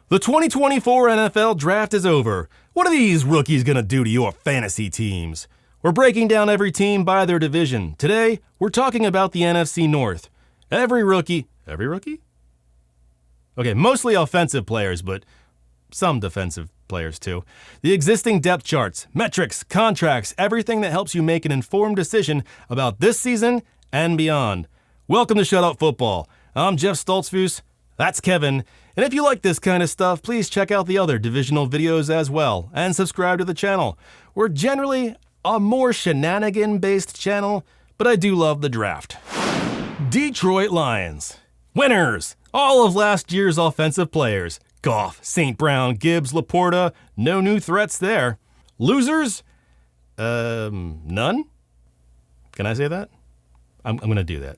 The 2024 NFL Draft is over. What are these rookies going to do to your fantasy teams? We're breaking down every team by their division. Today, we're talking about the NFC North. Every rookie? Okay, mostly offensive players, but some defensive players too. The existing depth charts, metrics, contracts, everything that helps you make an informed decision about this season and beyond. Welcome to Shutout Football. I'm Jeff Stoltzfus. That's Kevin. And if you like this kind of stuff, please check out the other divisional videos as well and subscribe to the channel. We're generally a more shenanigan-based channel, but I do love the draft. Detroit Lions. Winners. All of last year's offensive players. Goff, St. Brown, Gibbs, Laporta. No new threats there. Losers? None? Can I say that? I'm going to do that.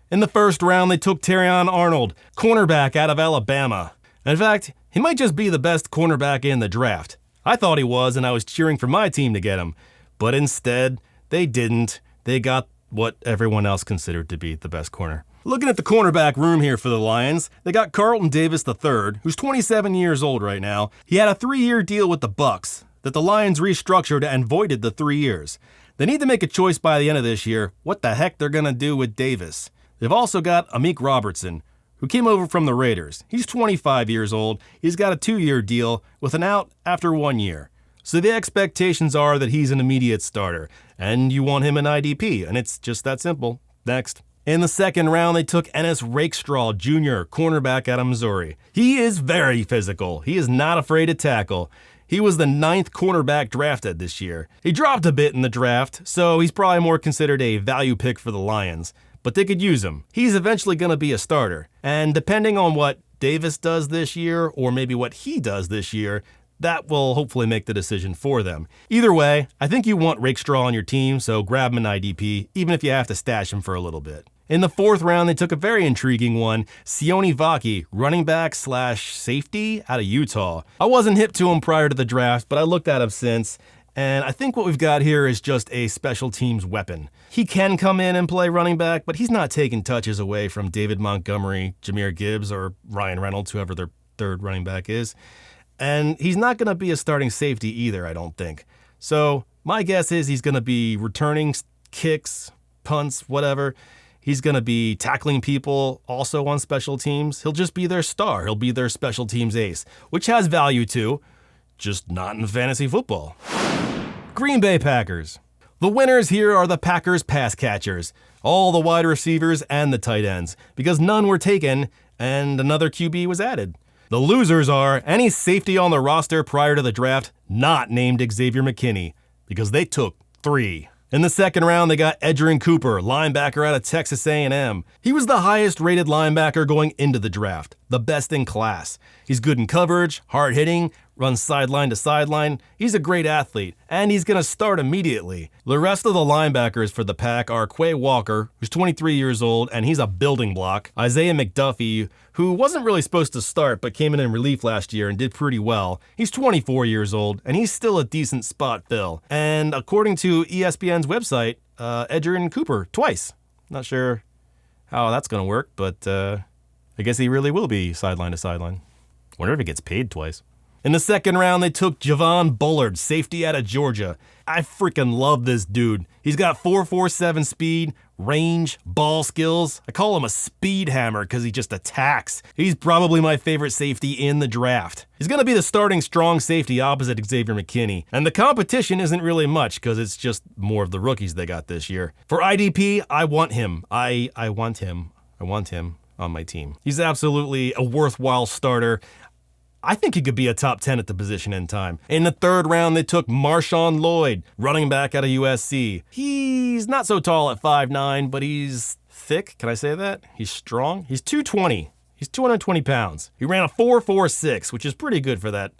In the first round, they took Terrion Arnold, cornerback out of Alabama. In fact, he might just be the best cornerback in the draft. I thought he was, and I was cheering for my team to get him. But instead, they didn't. They got what everyone else considered to be the best corner. Looking at the cornerback room here for the Lions, they got Carlton Davis III, who's 27 years old right now. He had a 3-year deal with the Bucs that the Lions restructured and voided the 3 years. They need to make a choice by the end of this year what the heck they're going to do with Davis. They've also got Amik Robertson, who came over from the Raiders. He's 25 years old. He's got a 2-year deal with an out after 1 year. So the expectations are that he's an immediate starter, and you want him in IDP, and it's just that simple. Next. In the second round, they took Ennis Rakestraw Jr., cornerback out of Missouri. He is very physical. He is not afraid to tackle. He was the 9th cornerback drafted this year. He dropped a bit in the draft, so he's probably more considered a value pick for the Lions. But they could use him. He's eventually going to be a starter. And depending on what Davis does this year, or maybe what he does this year, that will hopefully make the decision for them. Either way, I think you want Rakestraw on your team, so grab him in IDP, even if you have to stash him for a little bit. In the fourth round, they took a very intriguing one, Sione Vaki, running back / safety out of Utah. I wasn't hip to him prior to the draft, but I looked at him since, and I think what we've got here is just a special teams weapon. He can come in and play running back, but he's not taking touches away from David Montgomery, Jahmyr Gibbs, or Ryan Reynolds, whoever their third running back is. And he's not going to be a starting safety either, I don't think. So my guess is he's going to be returning kicks, punts, whatever. He's going to be tackling people also on special teams. He'll just be their star. He'll be their special teams ace, which has value too, just not in fantasy football. Green Bay Packers. The winners here are the Packers pass catchers, all the wide receivers and the tight ends, because none were taken and another QB was added. The losers are any safety on the roster prior to the draft not named Xavier McKinney, because they took 3. In the second round, they got Edgerrin Cooper, linebacker out of Texas A&M. He was the highest rated linebacker going into the draft, the best in class. He's good in coverage, hard hitting, runs sideline to sideline. He's a great athlete, and he's going to start immediately. The rest of the linebackers for the Pack are Quay Walker, who's 23 years old, and he's a building block. Isaiah McDuffie, who wasn't really supposed to start, but came in relief last year and did pretty well. He's 24 years old, and he's still a decent spot fill. And according to ESPN's website, Edgerrin Cooper twice. Not sure how that's going to work, but I guess he really will be sideline to sideline. Wonder if he gets paid twice. In the second round, they took Javon Bullard, safety out of Georgia. I freaking love this dude. He's got 4.47 speed, range, ball skills. I call him a speed hammer because he just attacks. He's probably my favorite safety in the draft. He's going to be the starting strong safety opposite Xavier McKinney. And the competition isn't really much because it's just more of the rookies they got this year. For IDP, I want him. I want him. I want him on my team. He's absolutely a worthwhile starter. I think he could be a top 10 at the position in time. In the third round, they took Marshawn Lloyd, running back out of USC. He's not so tall at 5'9", but he's thick. Can I say that? He's strong. He's 220. He's 220 pounds. He ran a 4.46, which is pretty good for that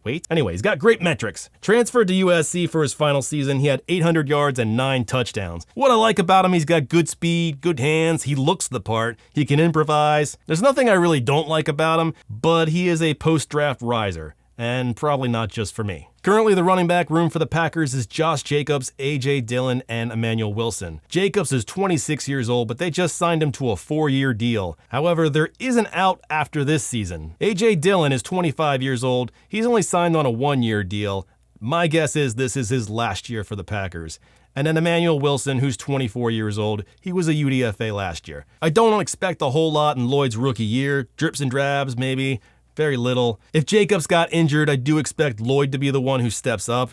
weight. Anyway, he's got great metrics. Transferred to USC for his final season. He had 800 yards and 9 touchdowns. What I like about him, he's got good speed, good hands. He looks the part. He can improvise. There's nothing I really don't like about him, but he is a post-draft riser. and probably not just for me. Currently, the running back room for the Packers is Josh Jacobs, A.J. Dillon, and Emmanuel Wilson. Jacobs is 26 years old, but they just signed him to a 4-year deal. However, there is an out after this season. A.J. Dillon is 25 years old. He's only signed on a 1-year deal. My guess is this is his last year for the Packers. And then Emmanuel Wilson, who's 24 years old, he was a UDFA last year. I don't expect a whole lot in Lloyd's rookie year, drips and drabs maybe, very little. If Jacobs got injured, I do expect Lloyd to be the one who steps up.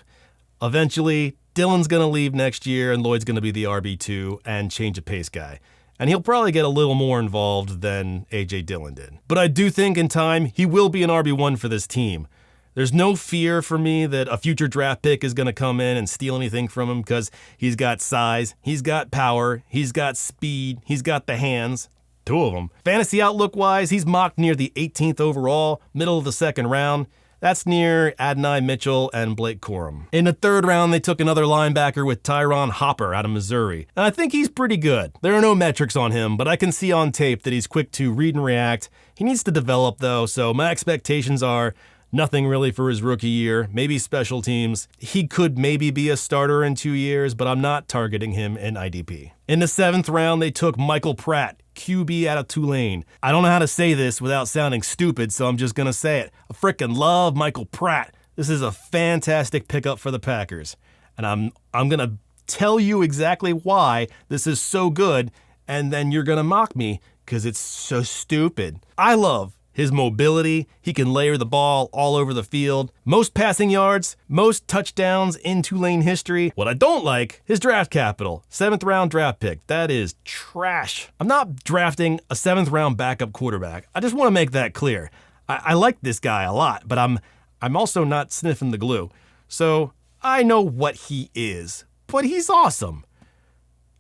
Eventually, Dillon's going to leave next year and Lloyd's going to be the RB2 and change of pace guy. And he'll probably get a little more involved than A.J. Dillon did. But I do think in time, he will be an RB1 for this team. There's no fear for me that a future draft pick is going to come in and steal anything from him because he's got size, he's got power, he's got speed, he's got the hands. 2 of them. Fantasy outlook-wise, he's mocked near the 18th overall, middle of the 2nd round. That's near Adonai Mitchell and Blake Corum. In the 3rd round, they took another linebacker with Tyron Hopper out of Missouri. And I think he's pretty good. There are no metrics on him, but I can see on tape that he's quick to read and react. He needs to develop, though, so my expectations are nothing really for his rookie year, maybe special teams. He could maybe be a starter in 2 years, but I'm not targeting him in IDP. In the 7th round, they took Michael Pratt, QB out of Tulane. I don't know how to say this without sounding stupid, so I'm just going to say it. I frickin' love Michael Pratt. This is a fantastic pickup for the Packers. And I'm going to tell you exactly why this is so good, and then you're going to mock me because it's so stupid. I love his mobility. He can layer the ball all over the field. Most passing yards, most touchdowns in Tulane history. What I don't like, his draft capital. 7th round draft pick. That is trash. I'm not drafting a 7th round backup quarterback. I just want to make that clear. I like this guy a lot, but I'm also not sniffing the glue. So I know what he is, but he's awesome.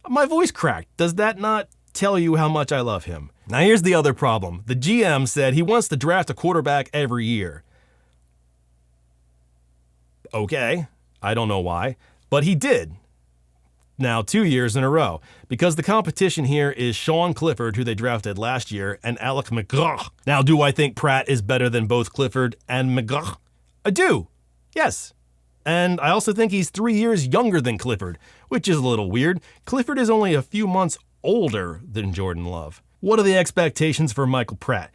My voice cracked. Does that not tell you how much I love him? Now here's the other problem. The GM said he wants to draft a quarterback every year. Okay, I don't know why, but he did. Now 2 years in a row, because the competition here is Sean Clifford, who they drafted last year, and Alec McGrath. Now, do I think Pratt is better than both Clifford and McGrath? I do, yes. And I also think he's 3 years younger than Clifford, which is a little weird. Clifford is only a few months older than Jordan Love. What are the expectations for Michael Pratt?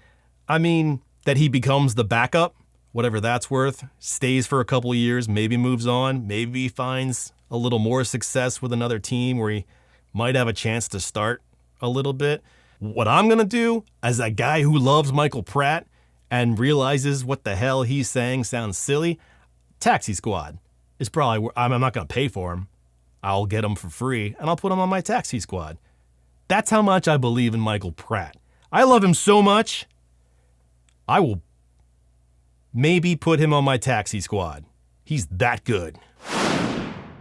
I mean, that he becomes the backup, whatever that's worth, stays for a couple of years, maybe moves on, maybe finds a little more success with another team where he might have a chance to start a little bit. What I'm going to do, as a guy who loves Michael Pratt and realizes what the hell he's saying sounds silly, Taxi Squad is probably where I'm not going to pay for him. I'll get him for free, and I'll put him on my Taxi Squad. That's how much I believe in Michael Pratt. I love him so much, I will maybe put him on my Taxi Squad. He's that good.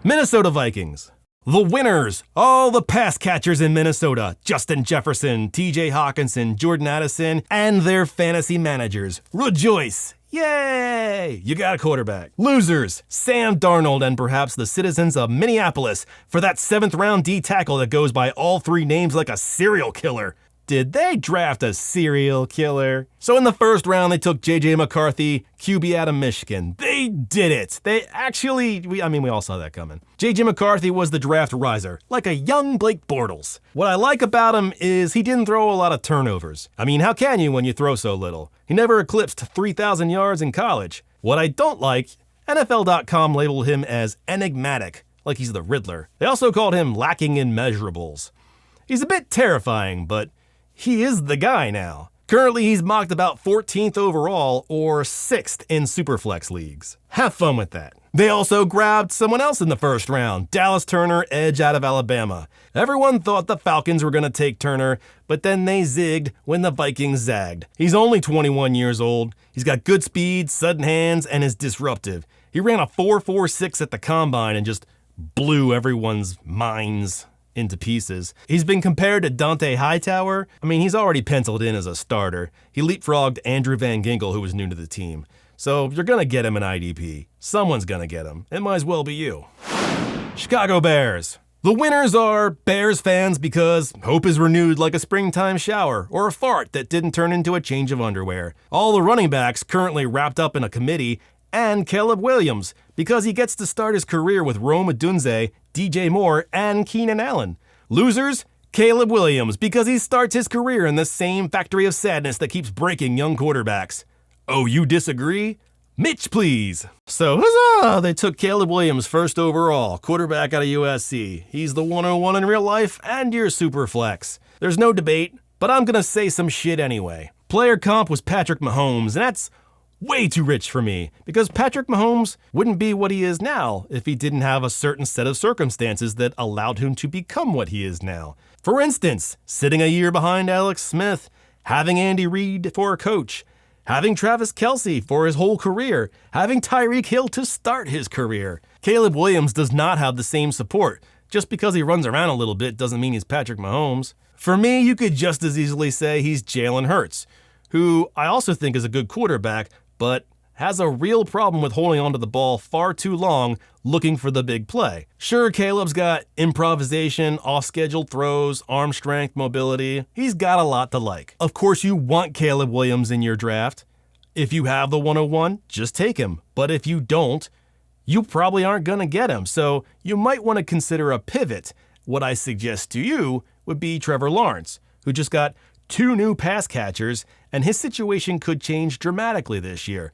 Minnesota Vikings. The winners, all the pass catchers in Minnesota, Justin Jefferson, TJ Hawkinson, Jordan Addison, and their fantasy managers. Rejoice! Yay! You got a quarterback. Losers, Sam Darnold and perhaps the citizens of Minneapolis for that 7th round D tackle that goes by all 3 names like a serial killer. Did they draft a serial killer? So in the 1st round, they took J.J. McCarthy, QB out of Michigan. They did it. They actually, we all saw that coming. J.J. McCarthy was the draft riser, like a young Blake Bortles. What I like about him is he didn't throw a lot of turnovers. I mean, how can you when you throw so little? He never eclipsed 3,000 yards in college. What I don't like, NFL.com labeled him as enigmatic, like he's the Riddler. They also called him lacking in measurables. He's a bit terrifying, but he is the guy now. Currently, he's mocked about 14th overall or 6th in Superflex leagues. Have fun with that. They also grabbed someone else in the 1st round, Dallas Turner, edge out of Alabama. Everyone thought the Falcons were going to take Turner, but then they zigged when the Vikings zagged. He's only 21 years old. He's got good speed, sudden hands, and is disruptive. He ran a 4.46 at the combine and just blew everyone's minds into pieces. He's been compared to Dante Hightower. I mean, he's already penciled in as a starter. He leapfrogged Andrew Van Ginkel, who was new to the team. So you're going to get him in IDP. Someone's going to get him. It might as well be you. Chicago Bears. The winners are Bears fans because hope is renewed like a springtime shower or a fart that didn't turn into a change of underwear. All the running backs currently wrapped up in a committee And Caleb Williams, because he gets to start his career with Odunze, DJ Moore, and Keenan Allen. Losers, Caleb Williams, because he starts his career in the same factory of sadness that keeps breaking young quarterbacks. Oh, you disagree? Mitch, please. So, huzzah! They took Caleb Williams first overall, quarterback out of USC. He's the 101 in real life and your super flex. There's no debate, but I'm gonna say some shit anyway. Player comp was Patrick Mahomes, and that's way too rich for me, because Patrick Mahomes wouldn't be what he is now if he didn't have a certain set of circumstances that allowed him to become what he is now. For instance, sitting a year behind Alex Smith, having Andy Reid for a coach, having Travis Kelce for his whole career, having Tyreek Hill to start his career. Caleb Williams does not have the same support. Just because he runs around a little bit doesn't mean he's Patrick Mahomes. For me, you could just as easily say he's Jalen Hurts, who I also think is a good quarterback, but has a real problem with holding onto the ball far too long, looking for the big play. Sure, Caleb's got improvisation, off-scheduled throws, arm strength, mobility. He's got a lot to like. Of course, you want Caleb Williams in your draft. If you have the 101, just take him. But if you don't, you probably aren't going to get him. So you might want to consider a pivot. What I suggest to you would be Trevor Lawrence, who just got 2 new pass catchers, and his situation could change dramatically this year.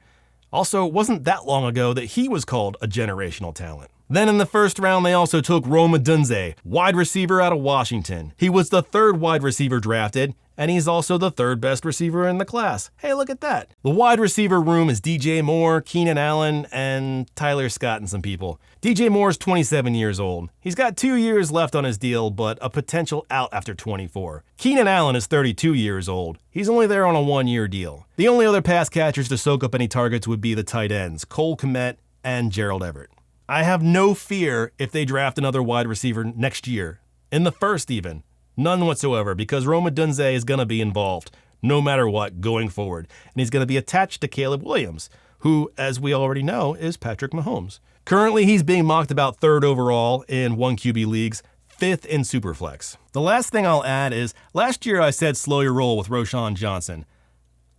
Also, it wasn't that long ago that he was called a generational talent. Then in the first round, they also took Odunze, wide receiver out of Washington. He was the 3rd wide receiver drafted, and he's also the 3rd best receiver in the class. Hey, look at that. The wide receiver room is DJ Moore, Keenan Allen, and Tyler Scott and some people. DJ Moore's 27 years old. He's got 2 years left on his deal, but a potential out after 24. Keenan Allen is 32 years old. He's only there on a 1-year deal. The only other pass catchers to soak up any targets would be the tight ends, Cole Kmet and Gerald Everett. I have no fear if they draft another wide receiver next year, in the first even. None whatsoever, because Odunze is going to be involved, no matter what, going forward. And he's going to be attached to Caleb Williams, who, as we already know, is Patrick Mahomes. Currently, he's being mocked about 3rd overall in 1QB leagues, 5th in Superflex. The last thing I'll add is, last year I said slow your roll with Roschon Johnson.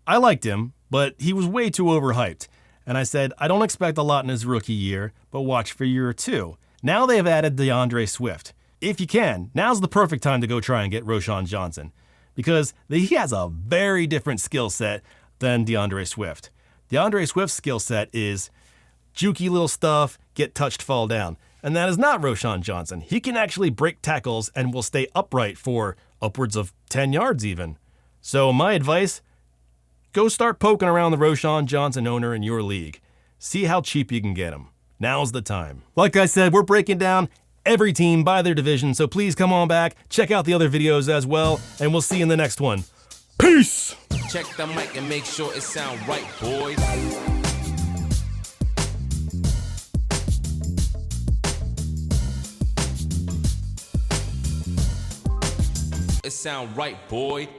I liked him, but he was way too overhyped. And I said, I don't expect a lot in his rookie year, but watch for year 2. Now they have added DeAndre Swift. If you can, now's the perfect time to go try and get Roschon Johnson, because he has a very different skill set than DeAndre Swift. DeAndre Swift's skill set is jukey little stuff, get touched, fall down. And that is not Roschon Johnson. He can actually break tackles and will stay upright for upwards of 10 yards even. So my advice, go start poking around the Roschon Johnson owner in your league. See how cheap you can get him. Now's the time. Like I said, we're breaking down every team by their division, so please come on back, check out the other videos as well, and we'll see you in the next one. Peace! Check the mic and make sure it sound right, boys. It sound right, boy.